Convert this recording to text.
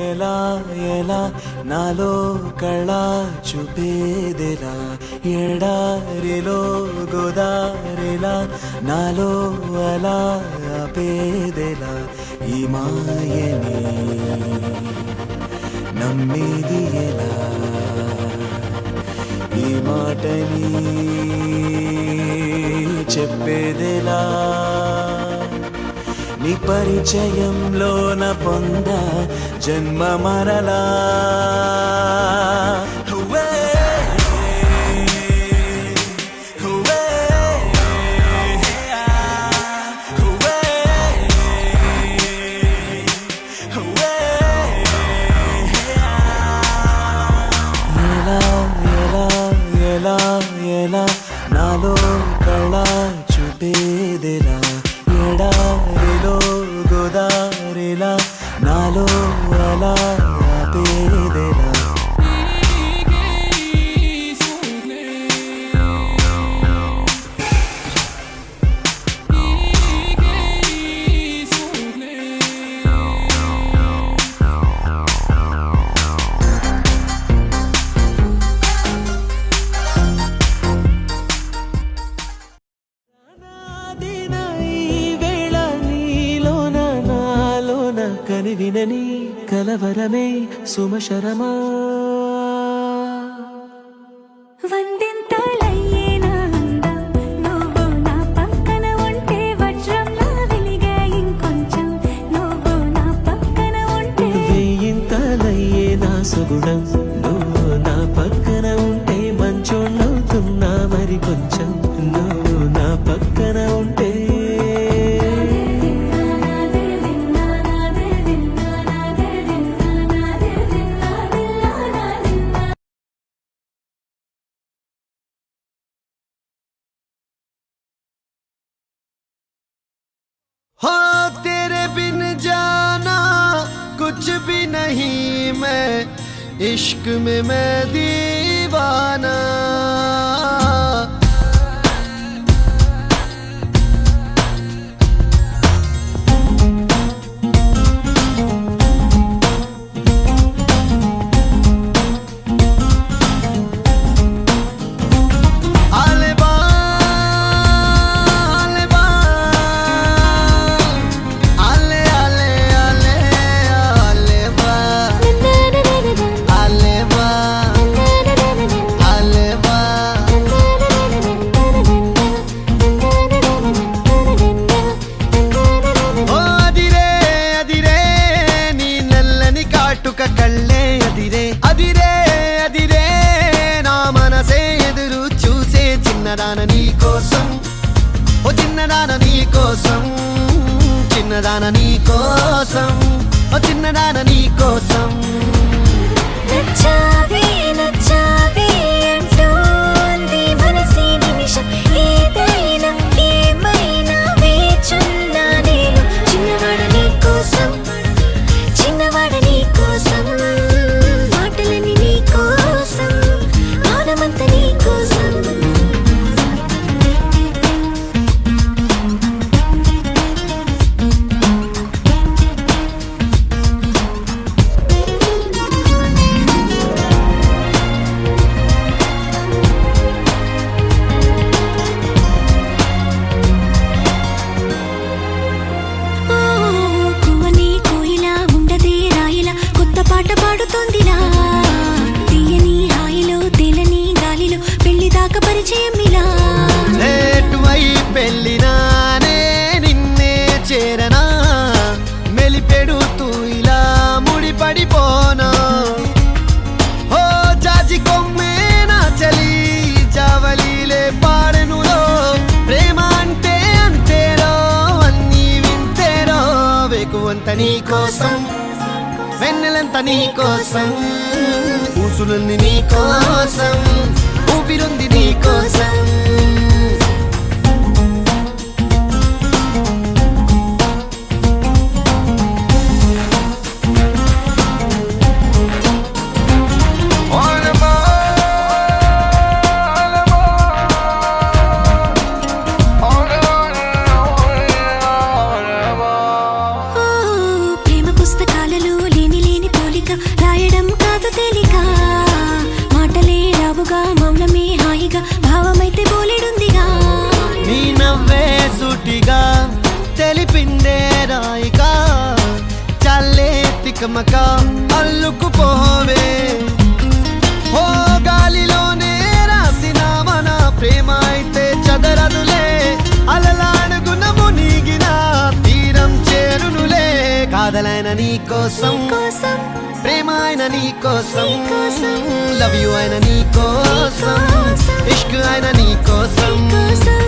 ఎలా ఎలా నాలో కళ చూపేదెలా ఎడారిలో గోదారిలా నాలో అలా ఆపేదెలా ఈ మాయని నమ్మేది ఎలా ఈ మాటని చెప్పేదెలా నీ పరిచయంలోన పొంద జన్మ మరలా ఎలా ఎలా నాలో కళ చూపేదెలా ఎడారిలో గోదారిలా నాలో అలా ఆపేదెలా కనివినని కలవరమే సుమశరమా వందింతలయ్యేనా అందం నువ్వు నా పక్కన ఉంటే వజ్రంలా వెలిగే ఇంకొంచెం నువ్వు నా పక్కన ఉంటే వెయ్యింతలయ్యేనా సుగుణం నువ్వు నా పక్కన ఉంటే మంచోళ్ళవుతున్నా మరి కొంచెం నువ్వు నా పక్కన ఉంటే हो तेरे बिन जाना कुछ भी नहीं मैं इश्क में मैं दीवाना కళ్ళే అదిరే అదిరే అదిరే నా మనసే ఎదురు చూసే చిన్నదాన నీ కోసం ఓ చిన్నదాన నీ కోసం చిన్నదాన నీ కోసం ఓ చిన్నదాన నీ కోసం నచ్చావే నచ్చావే అంటోంది మనసే నిమిషం ఏదైనా ఏమైనా వేచున్నా నేను చిన్నవాడ నీ కోసం చిన్నవాడ నీ కోసం మాటలని నీ కోసం మౌనమంత నీ కోసం పాట పాడుతోందిలా తీయని హాయిలో తెలని గాలిలో పెళ్లి దాకా పరిచయం ఇలా లేటువై పెళ్ళినానే నిన్నే చేరనా మెలిపెడుతూ ఇలా ముడిపడిపోనా ఓ జాజి కొమ్మే నా చలి జావలీలే పాడెనులో ప్రేమ అంటే అంతేరో అన్నీ వింతేరో వేకువంత నీ కోసం వెన్నెలంత నీ కోసం ఊసులన్నీ నీ కోసం ఊపిరుంది నీ కోసం ప్రేమ పుస్తకాలలో లేని లేని పోలిక హాయిగా తెలిపిందే రాయిగా చల్లే తికమక అల్లుకుపోవే ఓ గాలిలోనే రాసిన మన ప్రేమ అయితే చదరదులే అలలాడుగున మునిగిన తీరం చేరునులే కాదలైన నీ కోసం కోసం ప్రేమ అయిన నీ కోసం నీకోసం, లవ్ యు అయిన నీ కోసం నీకోసం, ఇష్క్ అయిన నీ కోసం కోసం